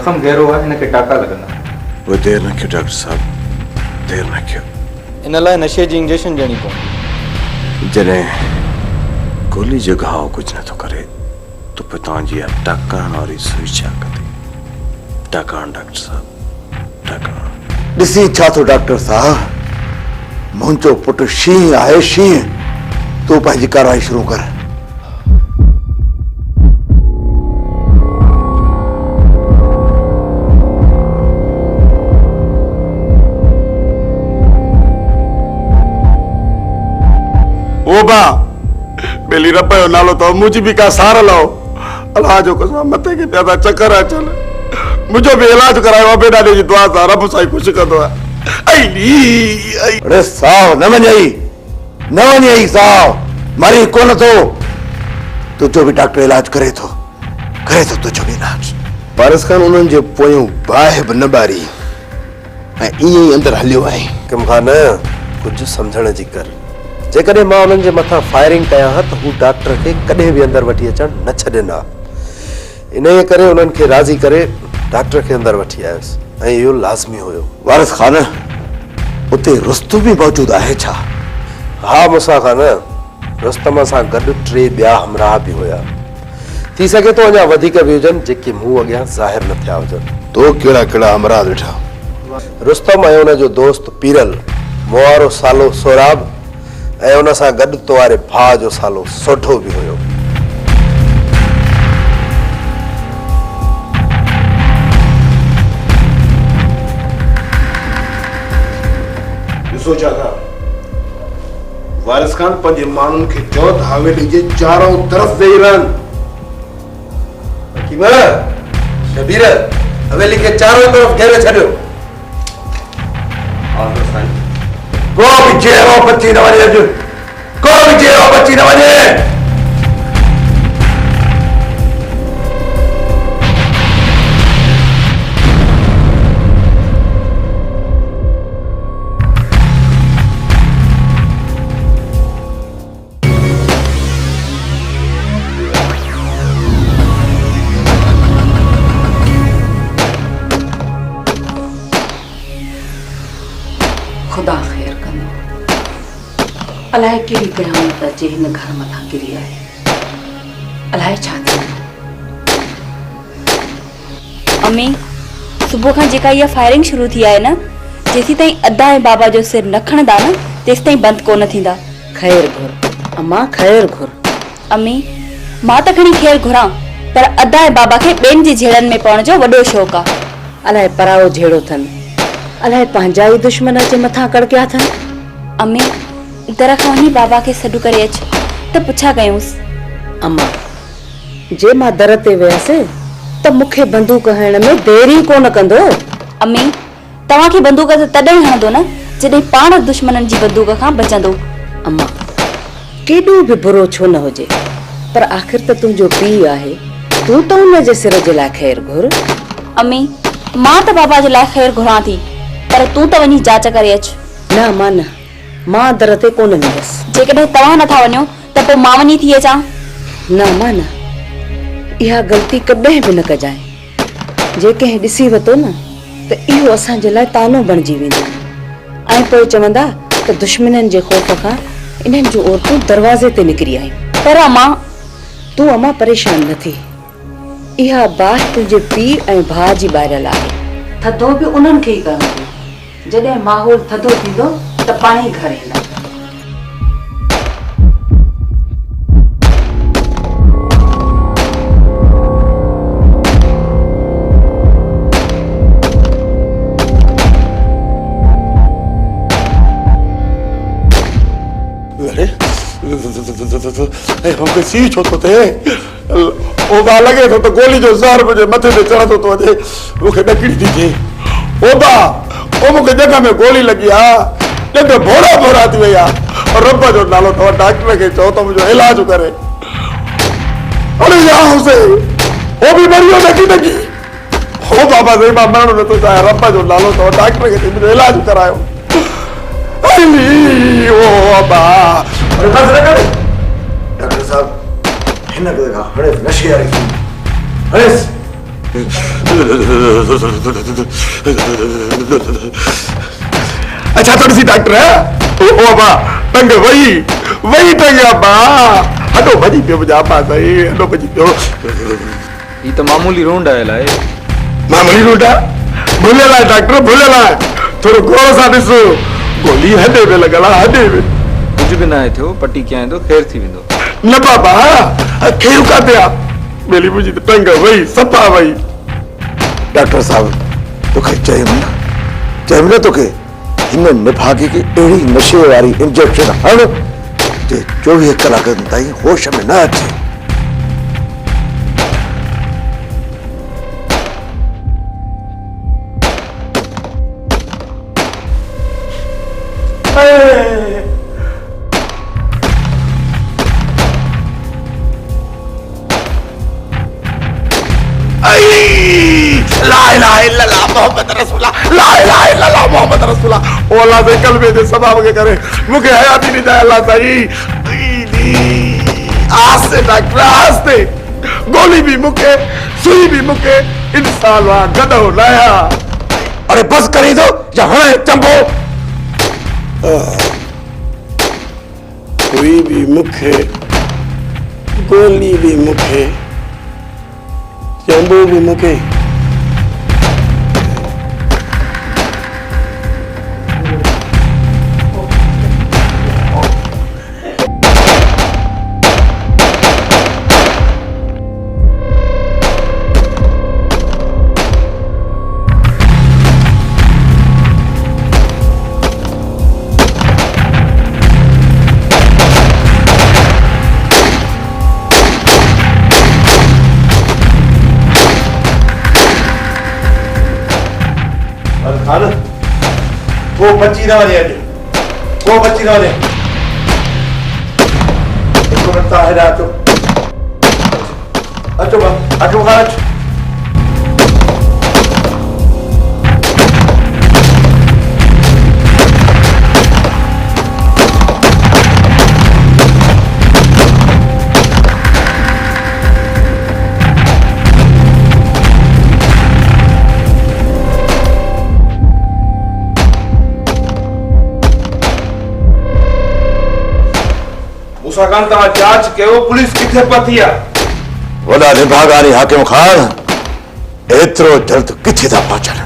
जख्म गहरो है, इनके टाका लगना। वो देर न क्यों डॉक्टर साहब, देर न क्यों। इन लाइ नशे जी इंजेक्शन ॾियणी पवंदी। जॾहिं गोली जो घाव कुछ न तो करे तो फिर तव्हांजी टाकाण वारी सुई छा कंदी? टाकाण डॉक्टर साहब, टाकाण। ॾिसी छा थो डॉक्टर साहब, मुंहिंजो पुटु शींहं आहे शींहं। तूं पंहिंजी कार्रवाई शुरू कर। ओ बा बेली रब जो नालो तो मुझी भी का सार लो। अल्लाह जो कसम मथे के प्यादा चक्कर अचन, मुझो भी इलाज करायो बेटा जी दुआ सा रब साईं खुश कंदो है। अरे साहब न वञई साहब, मरी कोन थो। तुझो भी डॉक्टर इलाज करे थो तुझो भी इलाज। वारिस खान उन्हनि जे पोयूं बाहि बि न ॿारी ऐं ईअं ई अंदरि हलियो आहे। कम खां न कुझु सम्झण जी कर। जेकॾहिं मां उन्हनि जे मथां फायरिंग कयां हा त हू डॉक्टर खे कॾहिं बि अंदरि वठी अचणु न छॾींदा। इन करे उन्हनि खे राज़ी करे डॉक्टर खे अंदरि वठी आयुसि ऐं इहो लाज़मी हुयो। वारिस खान, उते रुस्तम भी मौजूद आहे छा? हा मूंसां खान, रुस्तम सां गॾु 3 ॿिया हमराह बि हुया। थी सघे थो अञा वधीक बि हुजनि जेके मूं अॻियां ज़ाहिर न थिया हुजनि। तो कहिड़ा कहिड़ा हमराह ॾिठा? रुस्तम ऐं हुन जो दोस्त पीरल, मुआरो सालो सोराब ऐं हुन सां गॾु तोवारे भाउ जो सालो सोढो बि हुयो। ॾिसो छा था, वारिस खान पंहिंजे माण्हुनि खे चओ त हवेली जे चारों तरफ़ वेही रहनि। हकीम, शबीर, हवेली के चारों तरफ घेरे छॾियो। को भी चेहरो बची न वञे, अॼु को भी चेहरो बची न वञे। खुदा खैर कंदो। अलाए कहिड़ी क़यामत अचे हिन घर मथां किरी आहे। अलाए छा थियो। अम्मी, सुबुह खां जेका इहा फायरिंग शुरू थी आहे न, जेसी ताईं अदा ऐं बाबा जो सिर न खणंदा न, तेसि ताईं बंदि कोन थींदा। खैर घुर अम्मा, खैर घुर। अम्मी, मां त खणी खैर घुरां, पर अदा ऐं बाबा खे ॿियनि जी झेड़नि में पवण जो वॾो शौक़ु आहे। अलाए पराओ झेड़ो अथनि, अलाए पंहिंजा ई दुश्मन जे मथां कड़किया अथनि। अम्मी, दर खां वञी बाबा खे सॾु करे अच त पुछा कयूंसि। अम्मा, जे मां दर ते वियसि त मूंखे बंदूक हणण में देरी कोन कंदो। अम्मी, तव्हांखे बंदूक त तॾहिं हणंदो न जॾहिं पाण दुश्मननि जी बंदूक खां बचंदो। अम्मा, केॾो बि बुरो छो न हुजे, पर आख़िर त तुंहिंजो पीउ आहे। तूं त हुन जे सिर जे लाइ खैर घुर। अम्मी, मां त बाबा जे लाइ खैर घुरां थी, पर तूं त वञी जांच करे अच। न, मां दर ते कोन वेंदसि। जेकॾहिं तव्हां नथा वञो त पोइ मां वञी थी अचां। न, इहा ग़लती कॾहिं बि न कजांइ। जे कंहिं ॾिसी वरितो न त इहो असांजे लाइ तानो बणिजी वेंदो ऐं पोइ चवंदा त दुश्मननि जे ख़ौफ़ खां इन्हनि जूं औरतूं दरवाज़े ते निकिरी आयूं। पर तूं अम्मा परेशान न थी। इहा बाहि तुंहिंजे पीउ ऐं भाउ जी ॿाहिरियल आहे। थधो बि उन्हनि खे ई करणो। जॾहिं माहौल थधो थींदो त पाण ई घर ईंदा। हमके सी छो तो थे ओबा लगे तो गोली जो ज़हर मुझे मथे पे चढ़ो तो अजे मुखे डकड़ी थी थे। ओबा ओ मुखे जगह में गोली लगी आ, जब भोरा थी वया और रब जो नालो तो डॉक्टर के चो तो मुझे इलाज करे। अरे यार से ओ भी मरियो डकी ओ बाबा से मां मरण न तो चाहे रब जो नालो तो डॉक्टर के मुझे इलाज करायो। अली ओ बाबा डॉक्टर साहब हिन के हणे नशे वारी हणेस अच्छा थोड़ी सी डॉक्टर है ओ अब्बा टंग वही टंग अब्बा हटो भजी पियो मुझे अब्बा सही हटो भजी पियो ही तो मामूली रोंड आयल आहे मामूली रोटा भूलेला डॉक्टर भूलेला थोड़ो गौर सां ॾिसो गोली हॾे में लॻल आहे हॾे में कुझु बि न आहे थियो पटी कयां थो ख़ैर थी वेंदो न बाबा खेल काथे आहे मेरी मुंहिंजी त टंग वई सफ़ा वई डॉक्टर साहब तोखे चयमि न तोखे हिन निभागी खे अहिड़ी नशे वारी इंजेक्शन हण जे 24 कलाकनि ताईं होश में न अचे ला इलाहा इल्लल्लाह मोहम्मद रसूलुल्लाह ला इलाहा इल्लल्लाह मोहम्मद रसूलुल्लाह ओ अल्लाह से कलमे जे सबाब के करे मुके हयाती नी दे अल्लाह सही आस्ते डॉक्टर आस्ते गोली भी मुके सुई भी मुके इंसान वा गदो लाया अरे बस करी दो या हणे चंबो सुई भी मुके गोली भी मुके चंबो भी मुके खान वो बची ना वने वो बची ना वने एक मिनट ताहिर अचो अचो अचो खान अचो जांच कयो पुलिस किथे पथी आहे वॾा निभागानी हाकिम खान एतिरो जल्द किथे था पहुचनि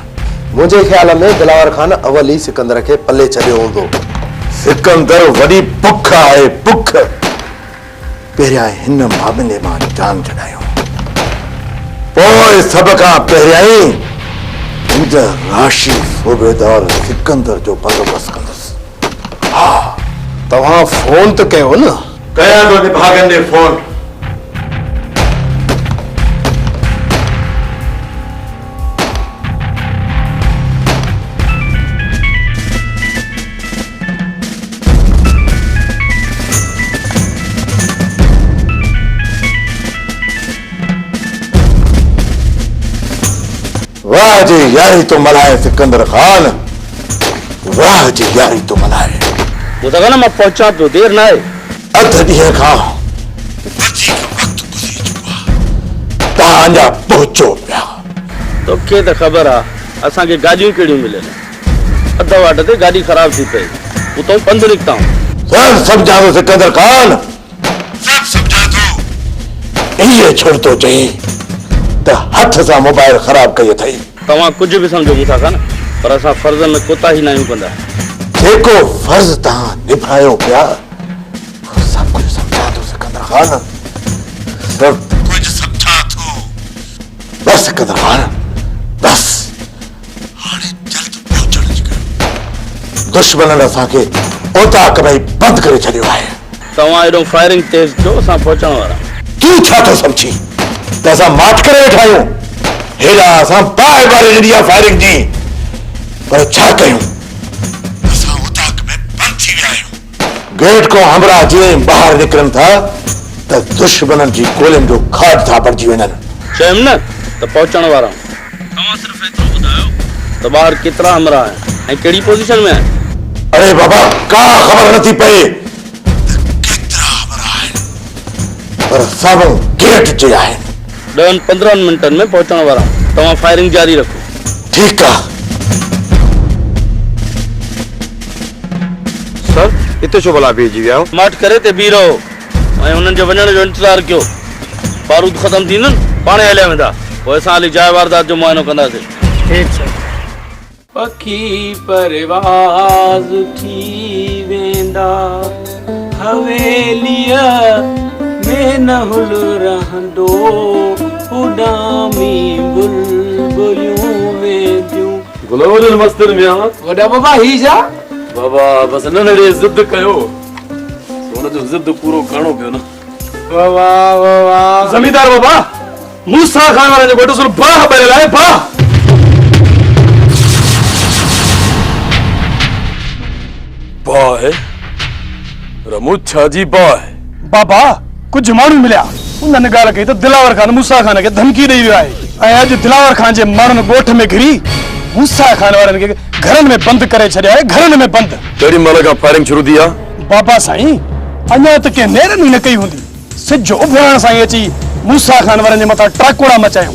मुंहिंजे ख्याल में दिलावर खान अवल ई सिकंदर खे पले छॾियो हूंदो सिकंदर वॾी बुख आहे बुख पहिरियां हिन मामले मां जान छॾायो पोइ सभ खां पहिरियां ई हिंद राशि सूबेदार सिकंदर जो बंदोबस्तु कंदुसि हा तव्हां फोन त कयो न कयां थो निभागनि ॾे फोन वाह जी यारी तो मल्हाए सिकंदर खान वाह जी यारी तो मल्हाए ॿुधायो न मां पहुचां पियो देरि न आहे अध ॾींहं खां वधीक वक़्तु गुज़री चुको आहे तव्हां अञा पहुचो पिया तोखे त ख़बर आहे असांखे गाॾियूं कहिड़ियूं मिलनि अध वाट ते गाॾी ख़राब थी पई उतां पंधु निकिता सब सम्झां थो सिकंदर खान सब सम्झां थो इहे छो थो चई त हथ सां मोबाइल ख़राब कई अथई तव्हां कुझु बि सम्झो मूंसां कान पर असां फर्ज़ में कोताही न आहियूं कंदा जेको फर्ज़ तव्हां निभायो पिया सब कुछ समझा थो सिकंदर खान सब कुछ समझा थो बस सिकंदर खान बस हाणे जल्द पहुचण जी कयो दुश्मननि असांखे ओताक में बंदि करे छॾियो आहे तव्हां एॾो फायरिंग तेज़ कयो असां पहुचण वारा तूं छा थो सम्झी त असां माठ करे वेठा आहियूं हेॾा असां बाहि मारे ॾिनी आहे फायरिंग जी पर छा कयूं असां ओताक में बंदि थी विया आहियूं गेट को हमरा जीअं ॿाहिरि निकिरनि था त दुश्मननि जी गोलियुनि जो खाद था भरिजी वञनि चयमि न त पहुचण वारा तव्हां सिर्फ़ु एतिरो ॿुधायो त ॿाहिरि केतिरा हमरा आहिनि ऐं कहिड़ी पोज़ीशन में आहिनि अरे बाबा का ख़बर नथी पए केतिरा हमरा आहिनि पर सभु गेट जे आहिनि 10-15 मिंटनि में पहुचण वारा तव्हां फायरिंग जारी रखो। ठीक है सर इते छो भला बीहजी विया आहियो? माठ करे ते बीह रहो ऐं उन्हनि जे वञण जो इंतज़ार कयो। बारूद ख़तम थींदुनि पाणे हलिया वेंदा, पोइ असां हली जाइ वारदात जो मुआइनो कंदासीं। ठीक सर। पखी परवाज़ थी वेंदा हवेलीअ में न हुल रहंदो उॾामी बुलबुलियूं वेंदियूं। गुलाबल मस्तर में वॾा बाबा ही छा? बाबा बस नंढड़े ज़िद कयो, हुन जो ज़िद पूरो करणो पियो न। वाह वाह वाह वाह। ज़मींदार बाबा मूसा खान वारनि जो घोटु सुल बाह भरियल आहे, बाह। बाह रमूछा जी बाह। बाबा कुछ माण्हू मिलिया, उन्हनि ॻाल्हि कई त दिलावर खान मूसा खान खे धमकी ॾेई वियो आहे ऐं अॼु दिलावर खान जे माण्हुनि ॻोठ में घिरी मूसा खान वारनि खे घरनि में बंदि करे छॾिया आहे, घरनि में बंदि। केॾी महिल खां फायरिंग शुरू थी आहे? बाबा साईं अञा त कंहिं नेरनि ई न कई हूंदी, सिज उभरण सां ई अची मूसा खान वारनि जे मथां टाकोड़ा मचायूं।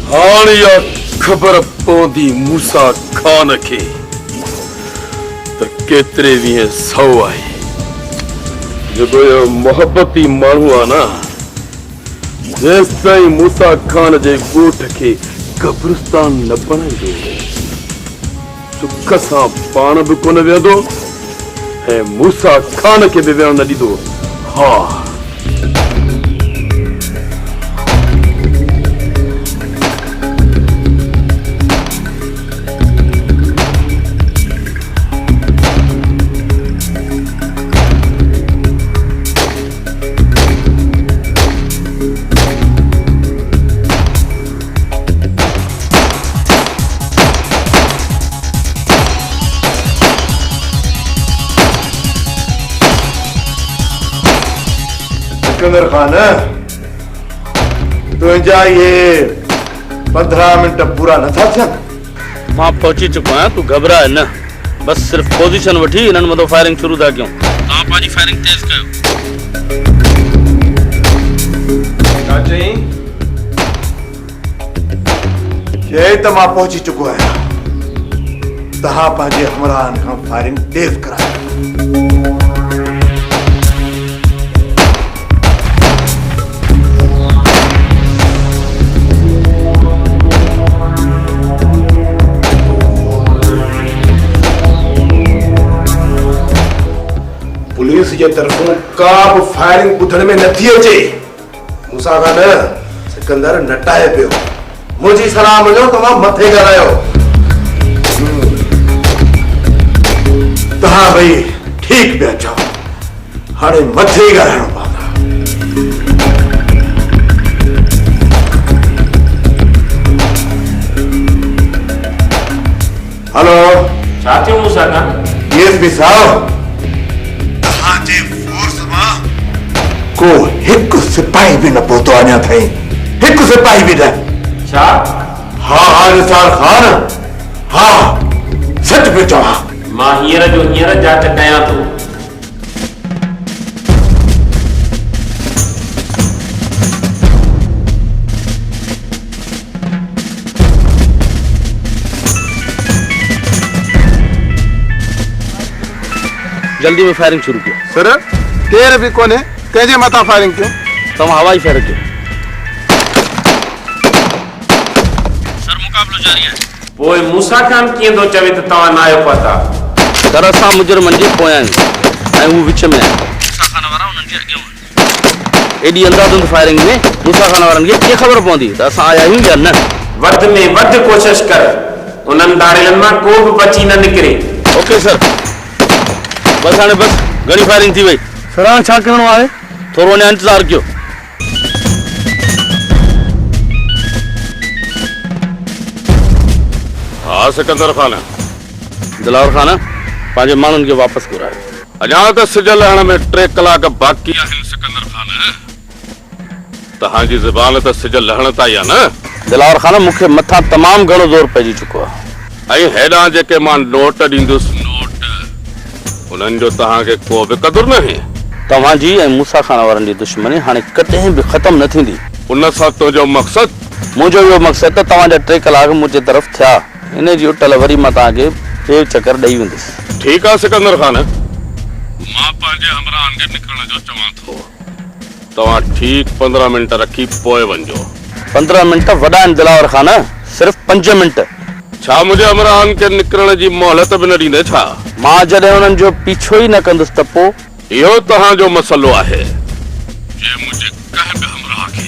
हाणे इहा ख़बर पवंदी मूसा खान खे त केतिरे वीह सौ आहे। जेको इहो मोहबती माण्हू आहे न, जेसिताईं मूसा खान जे ॻोठ खे कब्रिस्तान न बणाईंदो सुख सां पाण बि कोन वेहंदो ऐं मूसा खान खे बि वेहण न ॾींदो। हा सिकंदर खान तुंहिंजा ये 15 मिनट पूरा नथा थियनि? मां पहुची चुको आहियां, तूं घबराए न। बस सिर्फ पोजीशन वठी इन्हनि मथां फायरिंग शुरू था कयूं। तव्हां पंहिंजी फायरिंग तेज़ कयो। छा चई? चई त मां पहुची चुको आहियां, तव्हां पंहिंजे हमराहनि खां फायरिंग तेज़ करायो। पुलिस जे तरफों का बि फायरिंग ॿुधण में नथी अचे। मूसा खान सिकंदर नटाए पियो, मुंहिंजी सलाह मञो, तव्हां मथे ॻाल्हायो। तव्हां भई ठीक पिया चओ, हाणे मथे ई ॻाल्हाइणो पवंदा। हेलो, छा थियो मूसा खान? डीएसपी साहब, तव्हांजे फोर्स मां को हिकु सिपाही बि न पहुतो अञा ताईं, हिकु सिपाही बि न। छा? हा हा निसार खान, हा सच पियो चवां। मां हींअर जो हींअर जांच कयां थो। जल्दी में फायरिंग शुरू कयो। सर केर बि कोन्हे, कंहिंजे मथां फायरिंग कयो? तव्हां हवाई फायर कयो। सर मुक़ाबलो जारी आहे। पोइ मूसा खान कीअं थो चवे त तव्हां न आहियो पता? सर असां मुजरमनि जे पोयां आहियूं ऐं हू विच में आहिनि। मूसा खान वारा उन्हनि जे अॻियां आहिनि। एॾी अंधाधुंध फायरिंग में मूसा खान वारनि खे कीअं ख़बर पवंदी त असां आया आहियूं या न? वधि में वधि कोशिश कर, उन्हनि दाड़ियनि मां को बि बची न निकिरे। Okay sir. बस हाणे बस घणी फायरिंग थी वई। सर हाणे छा करिणो आहे? थोरो अञा इंतज़ार कयो। हा सिकंदर खान, दिलावर खान पंहिंजे माण्हुनि खे वापसि घुरायो। अञा त सिज लहण में 3 कलाक बाक़ी आहिनि। सिकंदर खान तव्हांजी ज़बान त सिज लहण ताईं आहे न? दिलावर खान मूंखे मथां तमामु घणो ज़ोर पइजी चुको आहे। ऐं हेॾां जेके मां नोट ॾींदुसि, नोट उन्हनि जो तव्हांखे को बि क़दुरु न आहे। तव्हांजी ऐं मूसा खान वारनि जी दुश्मनी हाणे कॾहिं बि ख़तमु न थींदी। उन सां तुंहिंजो मक़सदु मुझो यो मकसद तो तवां जा 3 कलाक मुझे तरफ थिया इन जी उटल वरी मां ताके एक चक्कर ॾेई वेंदुस। ठीक है सिकंदर खान, मां पंहिंजे हमराहन के निकरण जो चवां थो। तवां ठीक 15 मिनट रखी पोए वञो। 15 मिनट वडा आहिनि दिलावर खान, सिर्फ 5 मिनट। छा मुझे हमराहन के निकरण जी मोहलत भी न ॾींदे छा? मां जॾहिं उन्हनि जो पीछो ई न कंदुसि त पोइ इहो तव्हां जो मसलो आहे। जे मुझे कंहिं बि हमराह खे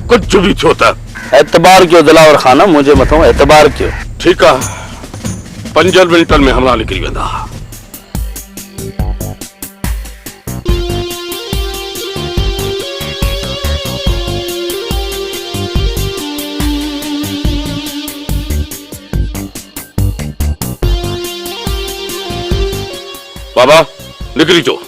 कुझु भी थियो त एतबार कयो दिलावर खान, मुंहिंजे मथां एतबार कयो। ठीक आहे, 5 मिनटनि में हमला निकिरी वेंदा। बाबा निकरी जो।